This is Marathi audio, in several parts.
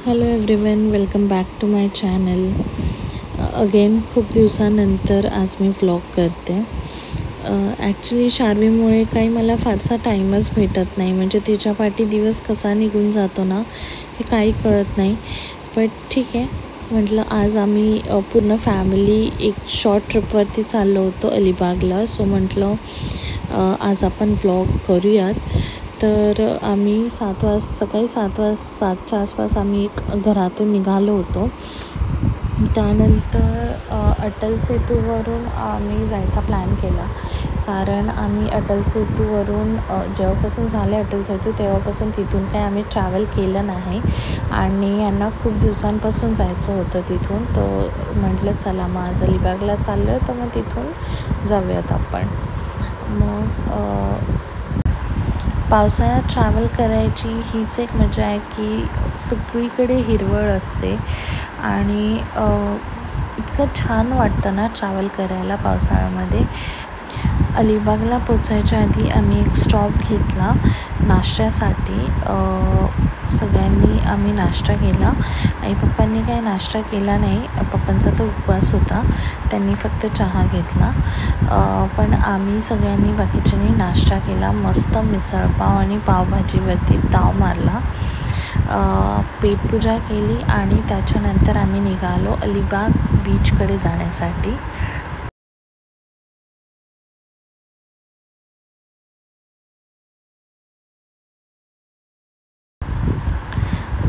Hello everyone, welcome back to my channel. Again खूप दिवसानंतर आज मी व्लॉग करते. ॲक्च्युली शार्वीमुळे काही मला फारसा टाईमच भेटत नाही. म्हणजे तिच्या पाठी दिवस कसा निघून जातो ना हे काही कळत नाही. बट ठीक आहे, म्हटलं आज आम्ही पूर्ण फॅमिली एक शॉर्ट ट्रिपवरती चाललो होतो अलिबागला. सो म्हटलं आज आपण व्लॉग करूयात. तर आम्ही सकाळी 7च्या आसपास आम्ही घरातून निघालो होतो. त्यानंतर अटल सेतूवरून आम्ही जायचा प्लॅन केला. कारण आम्ही अटल सेतूवरून जेव्हापासून झाले अटल सेतू तेव्हापासून तिथून काही आम्ही ट्रॅव्हल केलं नाही. आणि यांना खूप दिवसांपासून जायचं होतं तिथून. तर म्हटलं चला मग आज अलिबागला चाललो आहे, तर मग तिथून जाऊयात आपण. मग पावसाळ्यात ट्रॅव्हल करायची हीच एक मजा आहे की सगळीकडे हिरवळ असते आणि इतकं छान वाटतं ना ट्रॅव्हल करायला पावसाळ्यामध्ये. अलिबागला पोचायच्या आधी आम्ही एक स्टॉप घेतला नाश्त्यासाठी. सगळ्यांनी आम्ही नाश्ता केला. आई पप्पांनी काही नाश्ता केला नाही, पप्पांचा तर उपवास होता, त्यांनी फक्त चहा घेतला. पण आम्ही सगळ्यांनी बाकीच्यांनी नाश्ता केला. मस्त मिसळपाव आणि पावभाजीवरती ताव मारला. पेटपूजा केली आणि त्याच्यानंतर आम्ही निघालो अलिबाग बीचकडे जाण्यासाठी.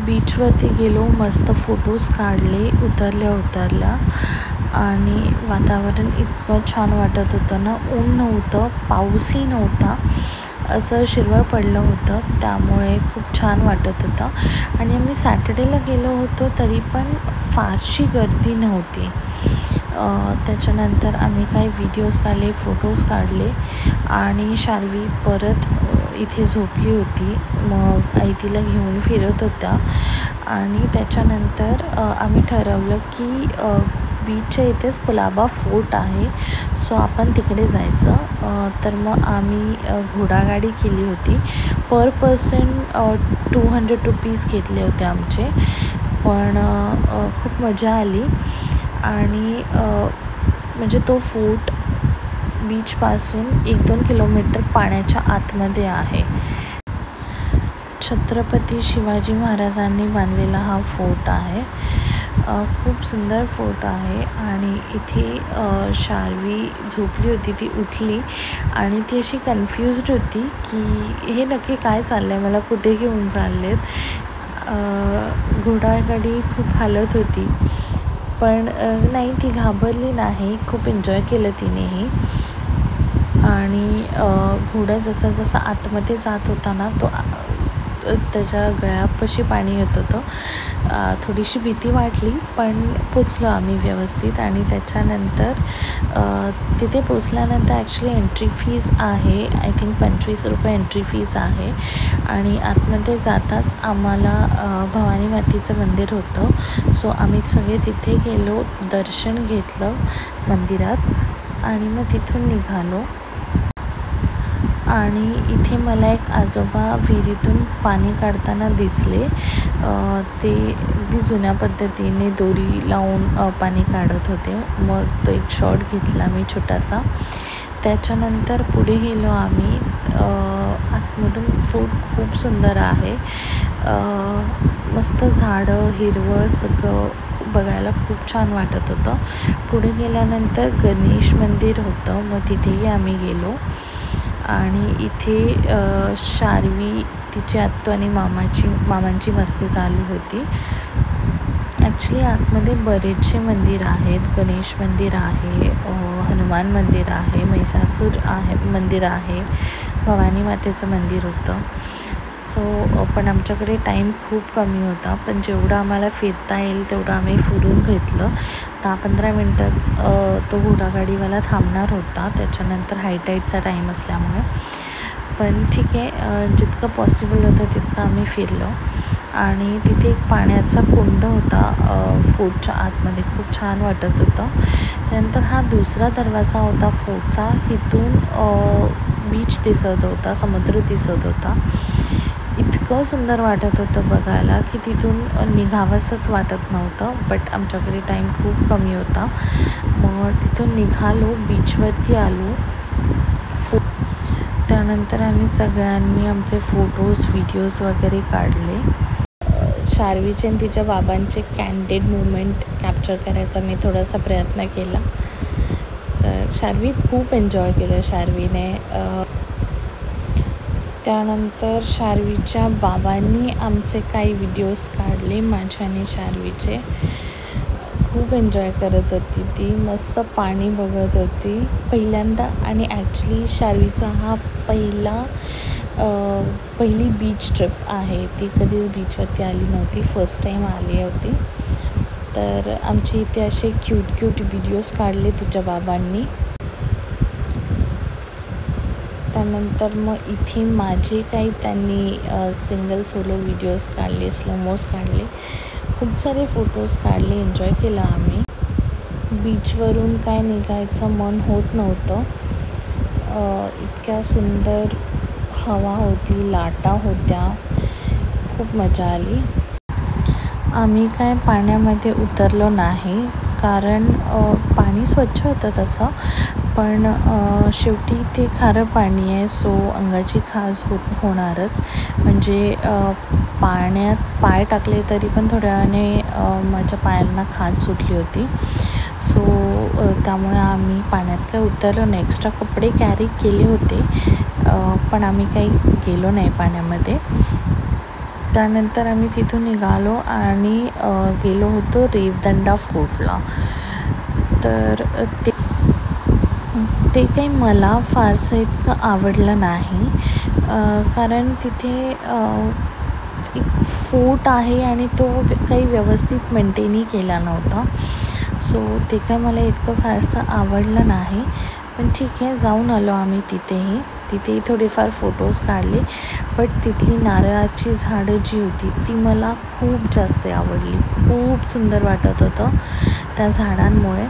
बीचवरती गेलो, मस्त फोटोज काढले उतरल्या आणि वातावरण इतकं छान वाटत होतं ना. ऊन नव्हतं, पाऊसही नव्हता, असं शिरवळ पडलं होतं, त्यामुळे खूप छान वाटत होतं. आणि आम्ही सॅटर्डेला गेलो होतो तरी पण फारशी गर्दी नव्हती. त्याच्यानंतर आम्ही काही व्हिडिओज काढले, फोटोज काढले आणि शार्वी परत इथे झोपली होती. मग आई तिला घेऊन फिरत होत्या आणि त्याच्यानंतर आम्ही ठरवलं की बीचच्या इथेच कुलाबा फोर्ट आहे, सो आपण तिकडे जायचं. तर मग आम्ही घोडागाडी केली होती. पर पर्सन 200 रुपीज घेतले होते आमचे. पण खूप मजा आली. आणि म्हणजे तो फोर्ट बीचपासून 1-2 किलोमीटर पाण्याच्या आतमध्ये आहे. छत्रपती शिवाजी महाराजांनी बांधलेला हा फोर्ट आहे. खूप सुंदर फोर्ट आहे. आणि इथे शार्वी झोपली होती, ती उठली आणि ती अशी कन्फ्युज्ड होती की हे नक्की काय चाललं आहे, मला कुठे घेऊन चाललेत. घोडागाडी खूप हालत होती, पण नाही, ती घाबरली नाही, खूप एन्जॉय केलं तिनेही. आणि घोडा जसा आतमध्ये जात होता ना, तो त्याच्या गळ्यापाशी पाणी येत होतं. थोडीशी भीती वाटली, पण पोचलो आम्ही व्यवस्थित. आणि त्याच्यानंतर तिथे पोचल्यानंतर ॲक्च्युली एंट्री फीज आहे, आय थिंक 25 रुपये एंट्री फीज आहे. आणि आतमध्ये जाताच आम्हाला भवानी मातेचं मंदिर होतं, सो आम्ही सगळे तिथे गेलो, दर्शन घेतलं मंदिरात आणि मग तिथून निघालो. आणि इथे मला एक आजोबा विहिरीतून पाणी काढताना दिसले. ते अगदी जुन्या पद्धतीने दोरी लावून पाणी काढत होते. मग तो एक शॉट घेतला मी छोटासा. त्याच्यानंतर पुढे गेलो आम्ही. आतमधून फोर्ट खूप सुंदर आहे. मस्त झाडं, हिरवळ, सगळं बघायला खूप छान वाटत होतं. पुढे गेल्यानंतर गणेश मंदिर होतं, मग तिथेही आम्ही गेलो. आणि इथे शार्वी, तिची आत्तू आणि मामांची मस्ती चालू होती. ॲक्च्युली आतमध्ये बरेचसे मंदिर आहेत. गणेश मंदिर आहे, हनुमान मंदिर आहे, महिषासूर मंदिर आहे, भवानी मातेचं मंदिर होतं. सो पण आमच्याकडे टाईम खूप कमी होता, पण जेवढं आम्हाला फिरता येईल तेवढं आम्ही फिरून घेतलं. 10-15 मिनटंच तो घोडागाडीवाला थांबणार होता. त्याच्यानंतर हायटाईडचा टाईम असल्यामुळे, पण ठीक आहे, जितकं पॉसिबल होतं तितकं आम्ही फिरलो. आणि तिथे एक पाण्याचा कुंड होता फोर्टच्या आतमध्ये, खूप छान वाटत होतं. त्यानंतर हा दुसरा दरवाजा होता फोर्टचा, इथून बीच दिसत होता, समुद्र दिसत होता. इतकं सुंदर वाटत होतं बघायला की तिथून निघावंसंच वाटत नव्हतं. बट आमच्याकडे टाईम खूप कमी होता. मग तिथून निघालो, बीचवरती आलो. त्यानंतर आम्ही सगळ्यांनी आमचे फोटोज व्हिडिओज वगैरे काढले. शार्वीचे आणि तिच्या बाबांचे कॅन्डिड मुवमेंट कॅप्चर करायचा मी थोडासा प्रयत्न केला. तर शार्वी खूप एन्जॉय केलं शार्वीने. त्यानंतर शार्वीच्या बाबांनी आमचे काही व्हिडिओज काढले, माझ्या आणि शार्वीचे. खूप एन्जॉय करत होती ती, मस्त पाणी बघत होती पहिल्यांदा. आणि ॲक्च्युली शार्वीचा हा पहिली बीच ट्रिप आहे. ती कधीच बीचवरती आली नव्हती, फर्स्ट टाईम आली होती. तर आमचे इथे असे क्यूट व्हिडिओज काढले तिच्या बाबांनी. त्यानंतर मग इथे माझे काही त्यांनी सिंगल सोलो व्हिडिओज काढले, स्लोमोज काढले, खूप सारे फोटोज काढले, एन्जॉय केला आम्ही. बीचवरून काय निघायचं मन होत नव्हतं. इतक्या सुंदर हवा होती, लाटा होत्या, खूप मजा आली. आम्ही काय पाण्यामध्ये उतरलो नाही, कारण पाणी स्वच्छ होतं तसं, पण शेवटी ते खारं पाणी आहे, सो अंगाची खाज होणारच. म्हणजे पाण्यात पाय टाकले तरी पण थोड्या वेळाने माझ्या पायांना खाज सुटली होती. सो त्यामुळे आम्ही पाण्यात काय उतरलो नाही. एक्स्ट्रा कपडे कॅरी केले होते, पण आम्ही काही गेलो नाही पाण्यामध्ये. त्यानंतर आम्ही तिथून निघालो आणि गेलो होतो रेवदंडा फोर्टला. तर ते काही मला फारसं इतकं आवडलं नाही, कारण तिथे एक फोर्ट आहे आणि तो काही व्यवस्थित मेंटेनही केला नव्हता. सो ते काय मला इतकं फारसं आवडलं नाही. पण ठीक आहे, जाऊन आलो आम्ही तिथेही थोडेफार फोटोज काढले. बट तिथली नारळाची झाडं जी होती ती मला खूप जास्त आवडली. खूप सुंदर वाटत होतं त्या झाडांमुळे.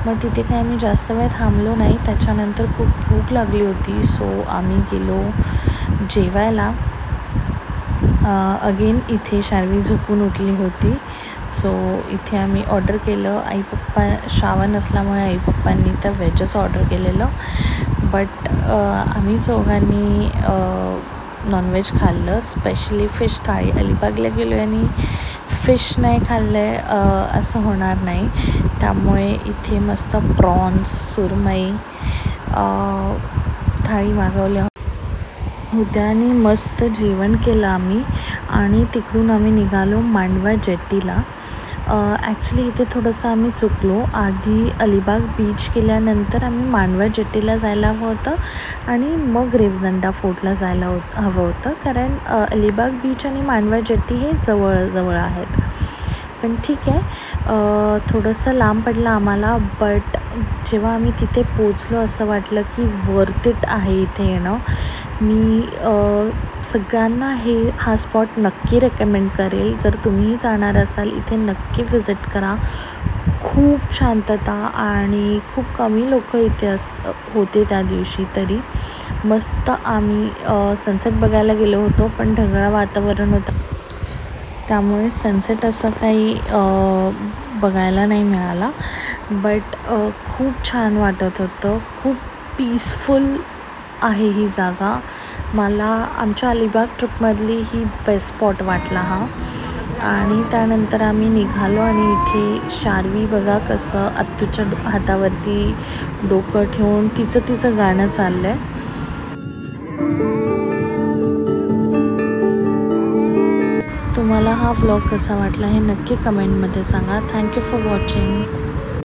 मग तिथे काय आम्ही जास्त वेळ थांबलो नाही. त्याच्यानंतर खूप भूक लागली होती, सो आम्ही गेलो जेवायला. अगेन इथे शार्वी झोपून उठली होती, सो इथे आम्ही ऑर्डर केलं. श्रावण असल्यामुळे आई पप्पांनी तर व्हेजच ऑर्डर केलेलं. बट आम्ही चौघांनी नॉनव्हेज खाल्लं, स्पेशली फिश थाळी. अलिबागला गेलो आहे आणि फिश नाही खाल्लं आहे असं होणार नाही, त्यामुळे इथे मस्त प्रॉन्स, सुरमई थाळी मागवल्या होत्या आणि मस्त जेवण केलं आम्ही. आणि तिकडून आम्ही निघालो मांडवा जेट्टीला. ॲक्च्युली इथे थोडंसं आम्ही चुकलो. आधी अलिबाग बीच केल्यानंतर आम्ही मांडवा जेट्टीला जायला हवं होतं आणि मग रेवदंडा फोर्टला जायला हवं होतं, कारण अलिबाग बीच आणि मांडवा जेट्टी हे जवळ आहेत. पण ठीक आहे, थोडंसं लांब पडलं आम्हाला. बट जेव्हा आम्ही तिथे पोचलो असं वाटलं की वर्थ इट आहे इथे येणं. मी सगळ्यांना हा स्पॉट नक्की रेकमेंड करेल. जर तुम्हीही जाणार असाल इथे नक्की व्हिजिट करा. खूप शांतता आणि खूप कमी लोक इथे होते त्या दिवशी. तरी मस्त आम्ही सनसेट बघायला गेलो होतो, पण ढगाळ वातावरण होतं त्यामुळे सनसेट असं काही बघायला नाही मिळाला. बट खूप छान वाटत होतं. खूप पीसफुल आहे ही जागा. मला आमच्या अलिबाग ट्रिपमधली ही बेस्ट स्पॉट वाटला हा. आणि त्यानंतर आम्ही निघालो आणि इथे शार्वी बघा कसं अत्तूच्या हातावरती डोकं ठेवून तिचं गाणं चाललं आहे. तुम्हाला हा व्लॉग कसा वाटला हे नक्की कमेंटमध्ये सांगा. Thank you for watching.